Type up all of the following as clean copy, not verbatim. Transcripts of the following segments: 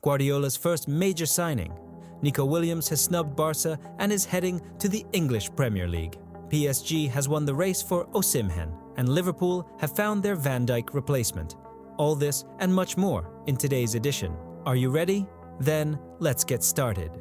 Guardiola's first major signing. Nico Williams has snubbed Barca and is heading to the English Premier League. PSG has won the race for Osimhen, and Liverpool have found their Van Dijk replacement. All this and much more in today's edition. Are you ready? Then let's get started.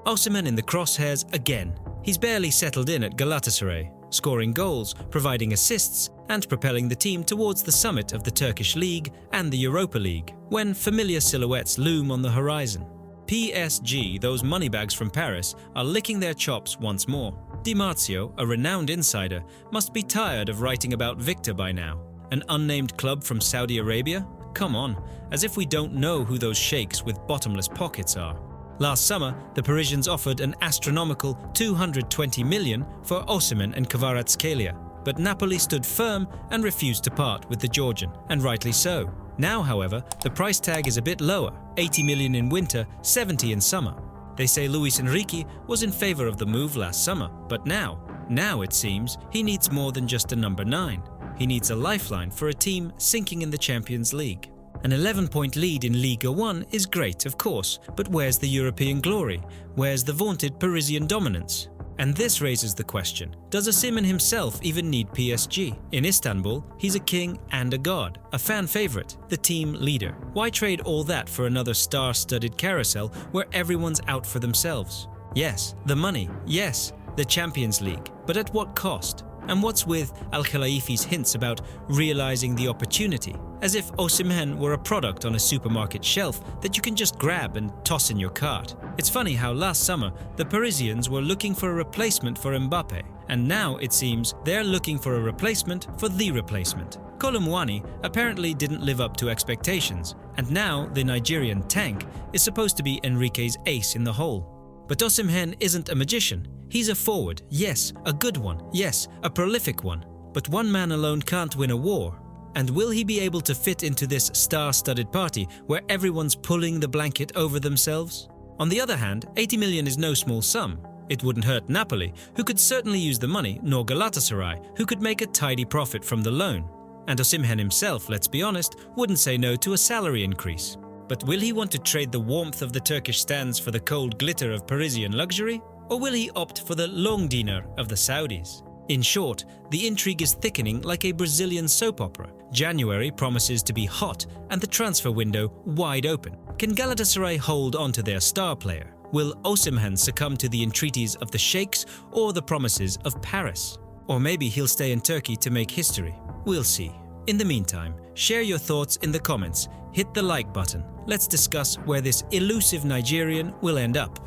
Osimhen in the crosshairs again. He's barely settled in at Galatasaray, scoring goals, providing assists, and propelling the team towards the summit of the Turkish League and the Europa League, when familiar silhouettes loom on the horizon. PSG, those moneybags from Paris, are licking their chops once more. Di Marzio, a renowned insider, must be tired of writing about Victor by now. An unnamed club from Saudi Arabia? Come on, as if we don't know who those sheikhs with bottomless pockets are. Last summer, the Parisians offered an astronomical 220 million for Osimhen and Kvaratskhelia, but Napoli stood firm and refused to part with the Georgian, and rightly so. Now, however, the price tag is a bit lower, 80 million in winter, 70 in summer. They say Luis Enrique was in favour of the move last summer, but now it seems, he needs more than just a number 9. He needs a lifeline for a team sinking in the Champions League. An 11-point lead in Liga 1 is great, of course, but where's the European glory? Where's the vaunted Parisian dominance? And this raises the question, does Osimhen himself even need PSG? In Istanbul, he's a king and a god, a fan favourite, the team leader. Why trade all that for another star-studded carousel where everyone's out for themselves? Yes, the money, yes, the Champions League, but at what cost? And what's with Al-Khelaifi's hints about realising the opportunity, as if Osimhen were a product on a supermarket shelf that you can just grab and toss in your cart? It's funny how last summer the Parisians were looking for a replacement for Mbappe, and now it seems they're looking for a replacement for the replacement. Kolo Muani apparently didn't live up to expectations, and now the Nigerian tank is supposed to be Enrique's ace in the hole. But Osimhen isn't a magician. He's a forward, yes, a good one, yes, a prolific one. But one man alone can't win a war. And will he be able to fit into this star-studded party where everyone's pulling the blanket over themselves? On the other hand, 80 million is no small sum. It wouldn't hurt Napoli, who could certainly use the money, nor Galatasaray, who could make a tidy profit from the loan. And Osimhen himself, let's be honest, wouldn't say no to a salary increase. But will he want to trade the warmth of the Turkish stands for the cold glitter of Parisian luxury? Or will he opt for the long dinner of the Saudis? In short, the intrigue is thickening like a Brazilian soap opera. January promises to be hot and the transfer window wide open. Can Galatasaray hold on to their star player? Will Osimhen succumb to the entreaties of the sheikhs or the promises of Paris? Or maybe he'll stay in Turkey to make history. We'll see. In the meantime, share your thoughts in the comments, hit the like button. Let's discuss where this elusive Nigerian will end up.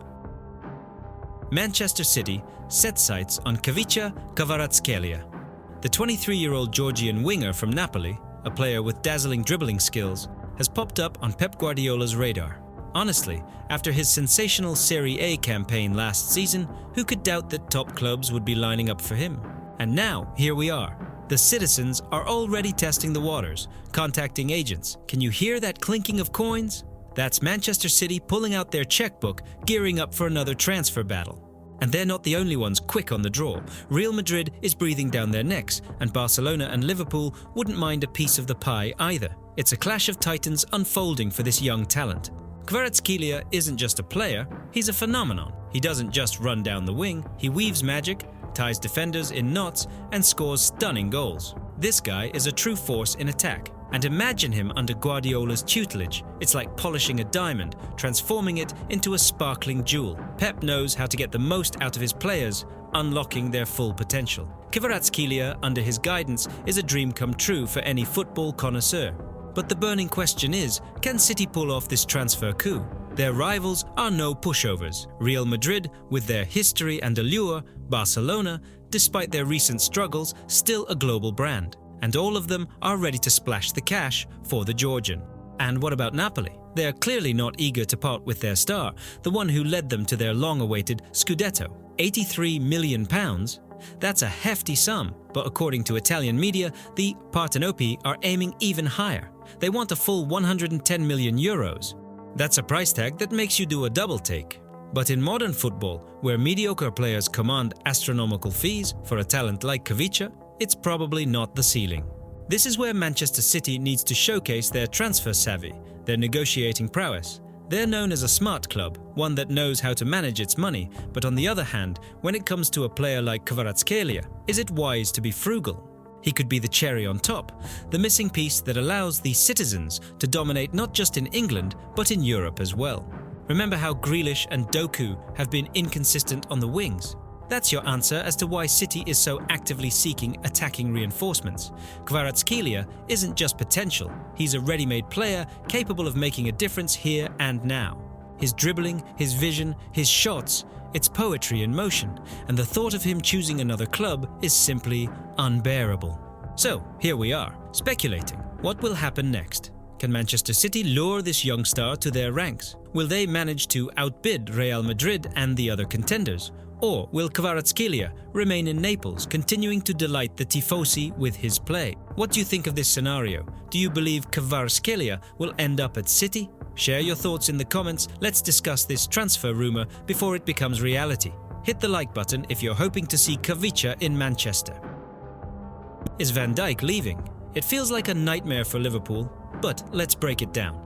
Manchester City set sights on Khvicha Kvaratskhelia. The 23-year-old Georgian winger from Napoli, a player with dazzling dribbling skills, has popped up on Pep Guardiola's radar. Honestly, after his sensational Serie A campaign last season, who could doubt that top clubs would be lining up for him? And now, here we are. The citizens are already testing the waters, contacting agents. Can you hear that clinking of coins? That's Manchester City pulling out their checkbook, gearing up for another transfer battle. And they're not the only ones quick on the draw. Real Madrid is breathing down their necks, and Barcelona and Liverpool wouldn't mind a piece of the pie either. It's a clash of titans unfolding for this young talent. Kvaratskhelia isn't just a player, he's a phenomenon. He doesn't just run down the wing, he weaves magic, ties defenders in knots, and scores stunning goals. This guy is a true force in attack. And imagine him under Guardiola's tutelage. It's like polishing a diamond, transforming it into a sparkling jewel. Pep knows how to get the most out of his players, unlocking their full potential. Kvaratskhelia, under his guidance, is a dream come true for any football connoisseur. But the burning question is, can City pull off this transfer coup? Their rivals are no pushovers. Real Madrid, with their history and allure, Barcelona, despite their recent struggles, still a global brand. And all of them are ready to splash the cash for the Georgian. And what about Napoli? They are clearly not eager to part with their star, the one who led them to their long-awaited Scudetto. £83 million? That's a hefty sum, but according to Italian media, the Partenopi are aiming even higher. They want a full 110 million euros. That's a price tag that makes you do a double take. But in modern football, where mediocre players command astronomical fees for a talent like Khvicha, it's probably not the ceiling. This is where Manchester City needs to showcase their transfer savvy. their negotiating prowess. They're known as a smart club, one that knows how to manage its money, but on the other hand, when it comes to a player like Kvaratskhelia, is it wise to be frugal? He could be the cherry on top, the missing piece that allows the citizens to dominate not just in England, but in Europe as well. Remember how Grealish and Doku have been inconsistent on the wings? That's your answer as to why City is so actively seeking attacking reinforcements. Kvaratskhelia isn't just potential, he's a ready-made player capable of making a difference here and now. His dribbling, his vision, his shots, it's poetry in motion, and the thought of him choosing another club is simply unbearable. So, here we are, speculating. What will happen next? Can Manchester City lure this young star to their ranks? Will they manage to outbid Real Madrid and the other contenders? Or will Kvaratskhelia remain in Naples, continuing to delight the tifosi with his play? What do you think of this scenario? Do you believe Kvaratskhelia will end up at City? Share your thoughts in the comments. Let's discuss this transfer rumour before it becomes reality. Hit the like button if you're hoping to see Kvicha in Manchester. Is Van Dijk leaving? It feels like a nightmare for Liverpool, but let's break it down.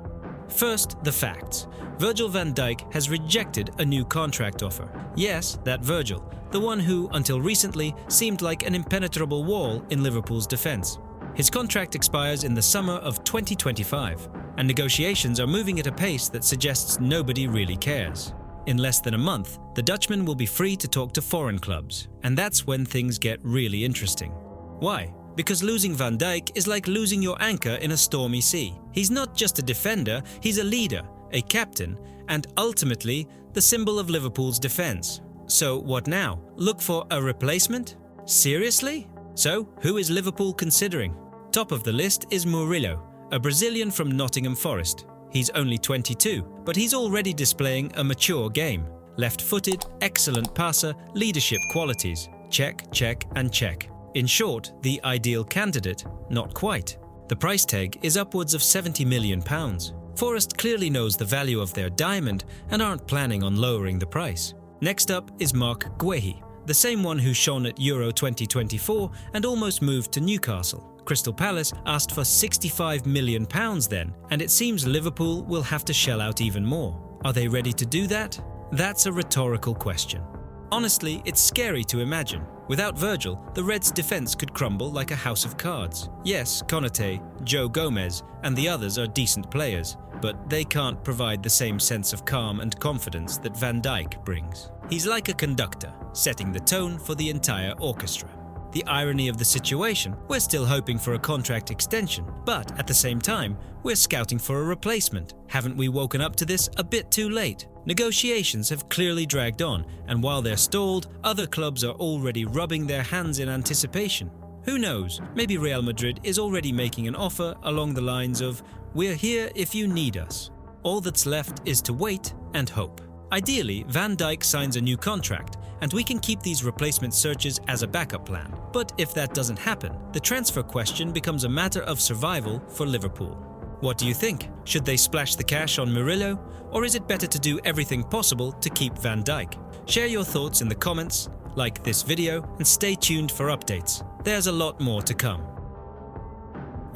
First, the facts. Virgil van Dijk has rejected a new contract offer. Yes, that Virgil, the one who, until recently, seemed like an impenetrable wall in Liverpool's defence. His contract expires in the summer of 2025, and negotiations are moving at a pace that suggests nobody really cares. In less than a month, the Dutchman will be free to talk to foreign clubs, and that's when things get really interesting. Why? Because losing Van Dijk is like losing your anchor in a stormy sea. He's not just a defender, he's a leader, a captain, and ultimately the symbol of Liverpool's defence. So what now? Look for a replacement? Seriously? So, who is Liverpool considering? Top of the list is Murillo, a Brazilian from Nottingham Forest. He's only 22, but he's already displaying a mature game. Left-footed, excellent passer, leadership qualities. Check, check, and check. In short, the ideal candidate, not quite. The price tag is upwards of £70 million. Forest clearly knows the value of their diamond and aren't planning on lowering the price. Next up is Marc Guehi, the same one who shone at Euro 2024 and almost moved to Newcastle. Crystal Palace asked for £65 million then, and it seems Liverpool will have to shell out even more. Are they ready to do that? That's a rhetorical question. Honestly, it's scary to imagine. Without Virgil, the Reds' defence could crumble like a house of cards. Yes, Konate, Joe Gomez, and the others are decent players, but they can't provide the same sense of calm and confidence that Van Dijk brings. He's like a conductor, setting the tone for the entire orchestra. The irony of the situation, we're still hoping for a contract extension, but at the same time, we're scouting for a replacement. Haven't we woken up to this a bit too late? Negotiations have clearly dragged on, and while they're stalled, other clubs are already rubbing their hands in anticipation. Who knows, maybe Real Madrid is already making an offer along the lines of, "We're here if you need us." All that's left is to wait and hope. Ideally, Van Dijk signs a new contract, and we can keep these replacement searches as a backup plan. But if that doesn't happen, the transfer question becomes a matter of survival for Liverpool. What do you think? Should they splash the cash on Murillo, or is it better to do everything possible to keep Van Dijk? Share your thoughts in the comments, like this video, and stay tuned for updates. There's a lot more to come.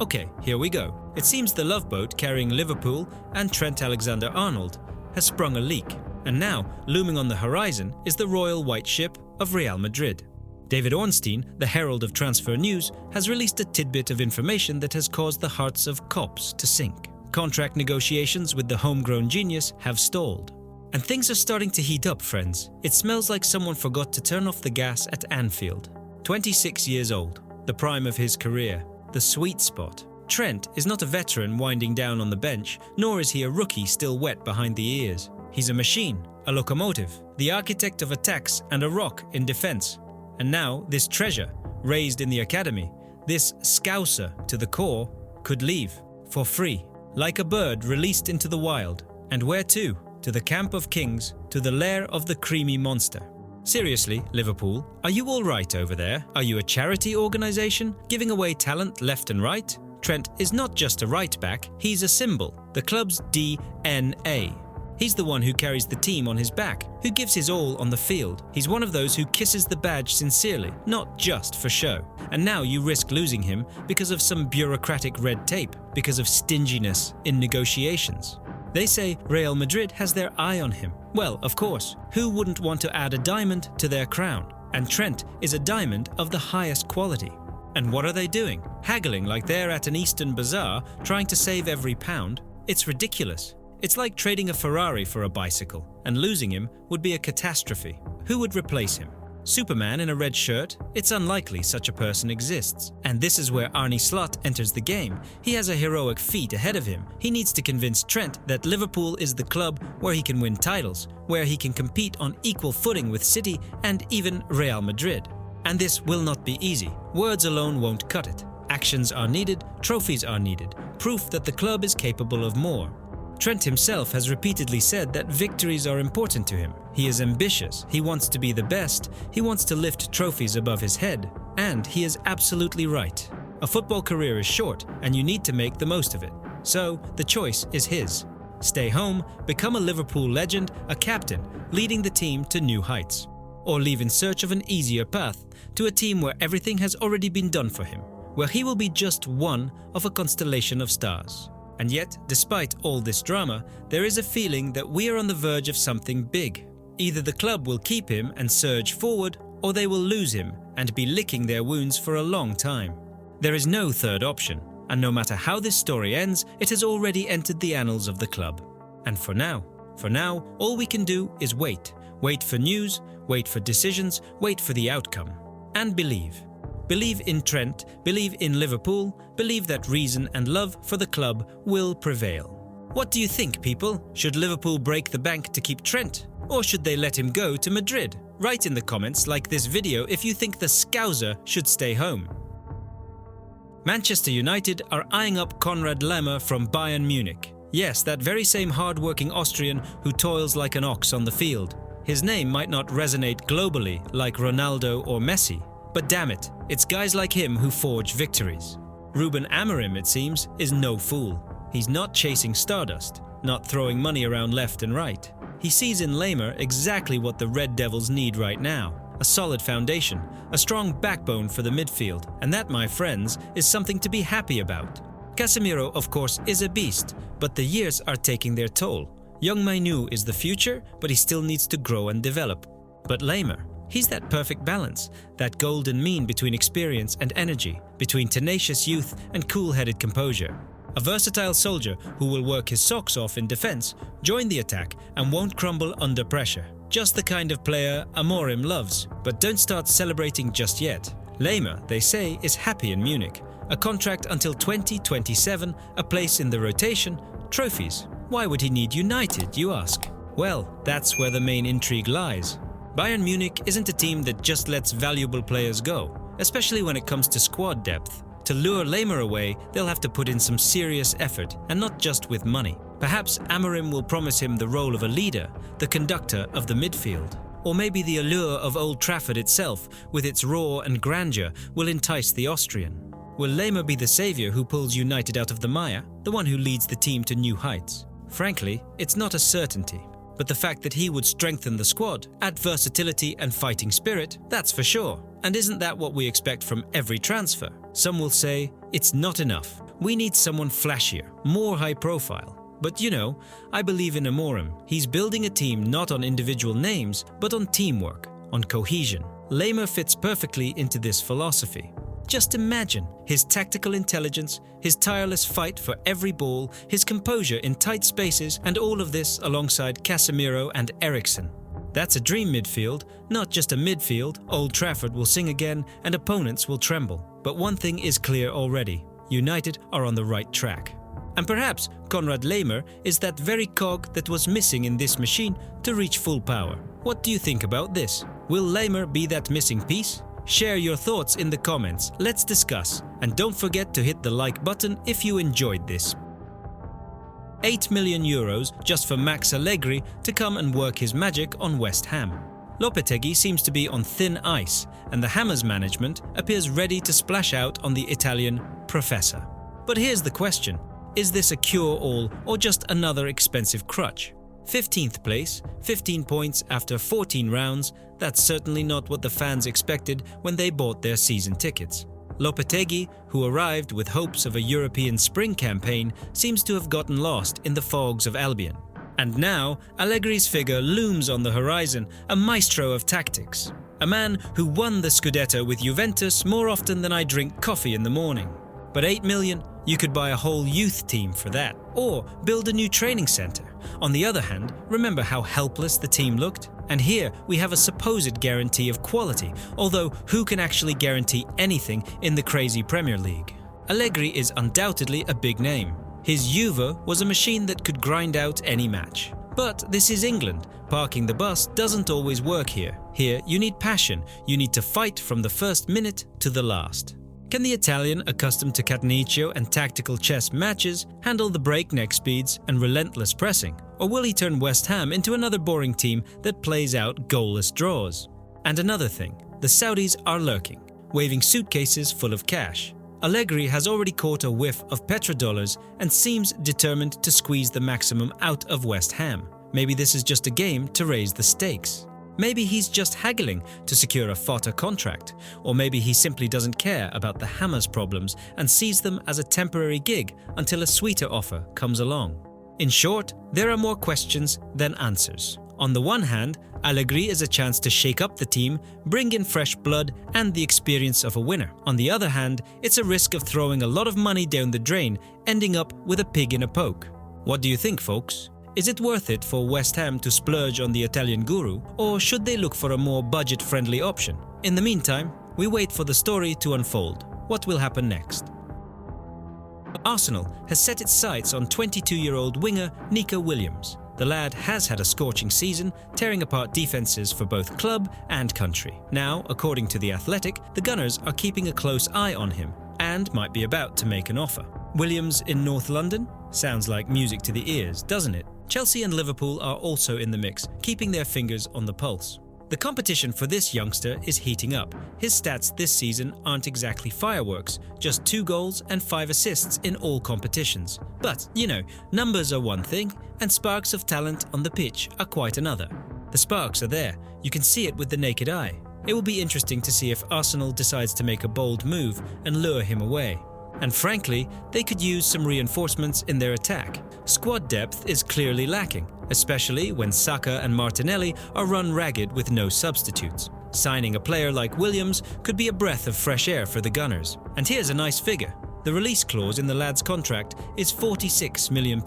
Okay, here we go. It seems the love boat carrying Liverpool and Trent Alexander-Arnold has sprung a leak, and now, looming on the horizon, is the royal white ship of Real Madrid. David Ornstein, the herald of transfer news, has released a tidbit of information that has caused the hearts of cops to sink. Contract negotiations with the homegrown genius have stalled. And things are starting to heat up, friends. It smells like someone forgot to turn off the gas at Anfield. 26 years old, the prime of his career, the sweet spot. Trent is not a veteran winding down on the bench, nor is he a rookie still wet behind the ears. He's a machine, a locomotive, the architect of attacks and a rock in defense. And now, this treasure, raised in the academy, this scouser to the core, could leave, for free, like a bird released into the wild. And where to? To the camp of kings, to the lair of the creamy monster. Seriously, Liverpool, are you all right over there? Are you a charity organisation, giving away talent left and right? Trent is not just a right back, he's a symbol, the club's DNA. He's the one who carries the team on his back, who gives his all on the field. He's one of those who kisses the badge sincerely, not just for show. And now you risk losing him because of some bureaucratic red tape, because of stinginess in negotiations. They say Real Madrid has their eye on him. Well, of course, who wouldn't want to add a diamond to their crown? And Trent is a diamond of the highest quality. And what are they doing? Haggling like they're at an Eastern bazaar, trying to save every pound? It's ridiculous. It's like trading a Ferrari for a bicycle, and losing him would be a catastrophe. Who would replace him? Superman in a red shirt? It's unlikely such a person exists. And this is where Arne Slot enters the game. He has a heroic feat ahead of him. He needs to convince Trent that Liverpool is the club where he can win titles, where he can compete on equal footing with City and even Real Madrid. And this will not be easy. Words alone won't cut it. Actions are needed, trophies are needed, proof that the club is capable of more. Trent himself has repeatedly said that victories are important to him. He is ambitious, he wants to be the best, he wants to lift trophies above his head. And he is absolutely right. A football career is short, and you need to make the most of it. So, the choice is his. Stay home, become a Liverpool legend, a captain, leading the team to new heights. Or leave in search of an easier path, to a team where everything has already been done for him, where he will be just one of a constellation of stars. And yet, despite all this drama, there is a feeling that we are on the verge of something big. Either the club will keep him and surge forward, or they will lose him and be licking their wounds for a long time. There is no third option, and no matter how this story ends, it has already entered the annals of the club. And for now, all we can do is wait. Wait for news, wait for decisions, wait for the outcome. And believe. Believe in Trent, believe in Liverpool, believe that reason and love for the club will prevail. What do you think, people? Should Liverpool break the bank to keep Trent? Or should they let him go to Madrid? Write in the comments, like this video, if you think the Scouser should stay home. Manchester United are eyeing up Konrad Laimer from Bayern Munich. Yes, that very same hard-working Austrian who toils like an ox on the field. His name might not resonate globally like Ronaldo or Messi, but damn it, it's guys like him who forge victories. Ruben Amorim, it seems, is no fool. He's not chasing stardust, not throwing money around left and right. He sees in Laimer exactly what the Red Devils need right now: a solid foundation, a strong backbone for the midfield, and that, my friends, is something to be happy about. Casemiro, of course, is a beast, but the years are taking their toll. Young Mainoo is the future, but he still needs to grow and develop. But Laimer, he's that perfect balance, that golden mean between experience and energy, between tenacious youth and cool-headed composure. A versatile soldier who will work his socks off in defense, join the attack, and won't crumble under pressure. Just the kind of player Amorim loves, but don't start celebrating just yet. Laimer, they say, is happy in Munich. A contract until 2027, a place in the rotation, trophies. Why would he need United, you ask? Well, that's where the main intrigue lies. Bayern Munich isn't a team that just lets valuable players go, especially when it comes to squad depth. To lure Laimer away, they'll have to put in some serious effort, and not just with money. Perhaps Amorim will promise him the role of a leader, the conductor of the midfield. Or maybe the allure of Old Trafford itself, with its roar and grandeur, will entice the Austrian. Will Laimer be the saviour who pulls United out of the mire, the one who leads the team to new heights? Frankly, it's not a certainty. But the fact that he would strengthen the squad, add versatility and fighting spirit, that's for sure. And isn't that what we expect from every transfer? Some will say, it's not enough. We need someone flashier, more high profile. But you know, I believe in Amorim. He's building a team not on individual names, but on teamwork, on cohesion. Laimer fits perfectly into this philosophy. Just imagine his tactical intelligence, his tireless fight for every ball, his composure in tight spaces, and all of this alongside Casemiro and Eriksen. That's a dream midfield, not just a midfield. Old Trafford will sing again and opponents will tremble. But one thing is clear already: United are on the right track. And perhaps Konrad Laimer is that very cog that was missing in this machine to reach full power. What do you think about this? Will Laimer be that missing piece? Share your thoughts in the comments, let's discuss, and don't forget to hit the like button if you enjoyed this. 8 million euros just for Max Allegri to come and work his magic on West Ham. Lopetegui seems to be on thin ice, and the Hammers management appears ready to splash out on the Italian professor. But here's the question: is this a cure-all or just another expensive crutch? 15th place, 15 points after 14 rounds, that's certainly not what the fans expected when they bought their season tickets. Lopetegui, who arrived with hopes of a European spring campaign, seems to have gotten lost in the fogs of Albion. And now, Allegri's figure looms on the horizon, a maestro of tactics. A man who won the Scudetto with Juventus more often than I drink coffee in the morning. But 8 million? You could buy a whole youth team for that, or build a new training center. On the other hand, remember how helpless the team looked? And here we have a supposed guarantee of quality, although who can actually guarantee anything in the crazy Premier League? Allegri is undoubtedly a big name. His Juve was a machine that could grind out any match. But this is England. Parking the bus doesn't always work here. Here you need passion. You need to fight from the first minute to the last. Can the Italian, accustomed to catenaccio and tactical chess matches, handle the breakneck speeds and relentless pressing? Or will he turn West Ham into another boring team that plays out goalless draws? And another thing, the Saudis are lurking, waving suitcases full of cash. Allegri has already caught a whiff of petrodollars and seems determined to squeeze the maximum out of West Ham. Maybe this is just a game to raise the stakes. Maybe he's just haggling to secure a Fota contract, or maybe he simply doesn't care about the Hammers' problems and sees them as a temporary gig until a sweeter offer comes along. In short, there are more questions than answers. On the one hand, Allegri is a chance to shake up the team, bring in fresh blood and the experience of a winner. On the other hand, it's a risk of throwing a lot of money down the drain, ending up with a pig in a poke. What do you think, folks? Is it worth it for West Ham to splurge on the Italian guru, or should they look for a more budget-friendly option? In the meantime, we wait for the story to unfold. What will happen next? Arsenal has set its sights on 22-year-old winger Nico Williams. The lad has had a scorching season, tearing apart defenses for both club and country. Now, according to The Athletic, the Gunners are keeping a close eye on him and might be about to make an offer. Williams in North London? Sounds like music to the ears, doesn't it? Chelsea and Liverpool are also in the mix, keeping their fingers on the pulse. The competition for this youngster is heating up. His stats this season aren't exactly fireworks, just 2 goals and 5 assists in all competitions. But, numbers are one thing, and sparks of talent on the pitch are quite another. The sparks are there, you can see it with the naked eye. It will be interesting to see if Arsenal decides to make a bold move and lure him away. And frankly, they could use some reinforcements in their attack. Squad depth is clearly lacking, especially when Saka and Martinelli are run ragged with no substitutes. Signing a player like Williams could be a breath of fresh air for the Gunners. And here's a nice figure. The release clause in the lad's contract is £46 million.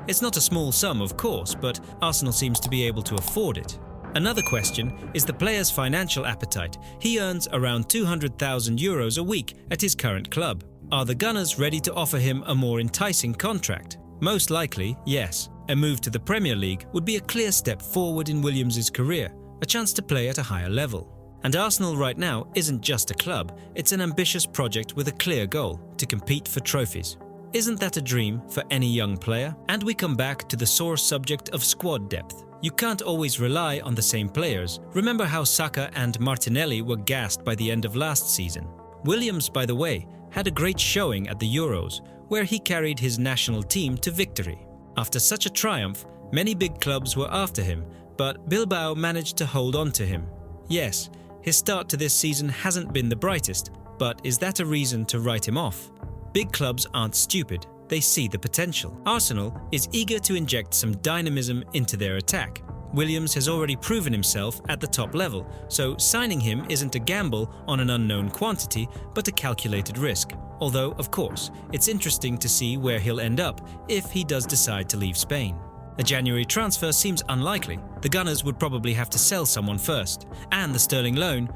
It's not a small sum, of course, but Arsenal seems to be able to afford it. Another question is the player's financial appetite. He earns around €200,000 a week at his current club. Are the Gunners ready to offer him a more enticing contract? Most likely, yes. A move to the Premier League would be a clear step forward in Williams' career, a chance to play at a higher level. And Arsenal right now isn't just a club, it's an ambitious project with a clear goal, to compete for trophies. Isn't that a dream for any young player? And we come back to the sore subject of squad depth. You can't always rely on the same players. Remember how Saka and Martinelli were gassed by the end of last season. Williams, by the way, had a great showing at the Euros, where he carried his national team to victory. After such a triumph, many big clubs were after him, but Bilbao managed to hold on to him. Yes, his start to this season hasn't been the brightest, but is that a reason to write him off? Big clubs aren't stupid, they see the potential. Arsenal is eager to inject some dynamism into their attack. Williams has already proven himself at the top level, so signing him isn't a gamble on an unknown quantity, but a calculated risk. Although, of course, it's interesting to see where he'll end up if he does decide to leave Spain. A January transfer seems unlikely. The Gunners would probably have to sell someone first, and the Sterling loan,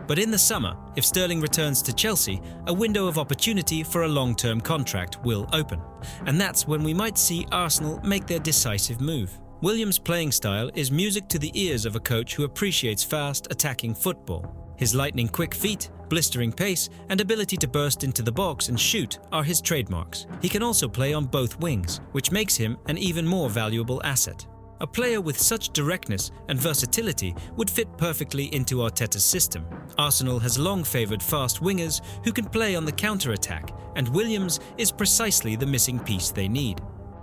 But in the summer, if Sterling returns to Chelsea, a window of opportunity for a long-term contract will open. And that's when we might see Arsenal make their decisive move. Williams' playing style is music to the ears of a coach who appreciates fast, attacking football. His lightning-quick feet, blistering pace, and ability to burst into the box and shoot are his trademarks. He can also play on both wings, which makes him an even more valuable asset. A player with such directness and versatility would fit perfectly into Arteta's system. Arsenal has long favoured fast wingers who can play on the counter-attack, and Williams is precisely the missing piece they need.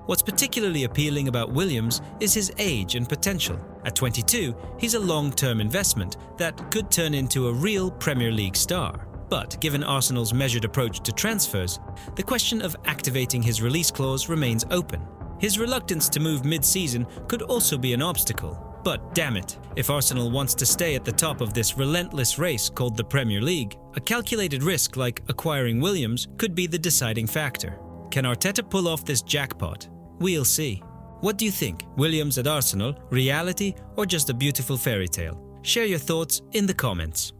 What's particularly appealing about Williams is his age and potential. At 22, he's a long-term investment that could turn into a real Premier League star. But given Arsenal's measured approach to transfers, the question of activating his release clause remains open. His reluctance to move mid-season could also be an obstacle. But damn it, if Arsenal wants to stay at the top of this relentless race called the Premier League, a calculated risk like acquiring Williams could be the deciding factor. Can Arteta pull off this jackpot? We'll see. What do you think? Williams at Arsenal, reality or just a beautiful fairy tale? Share your thoughts in the comments.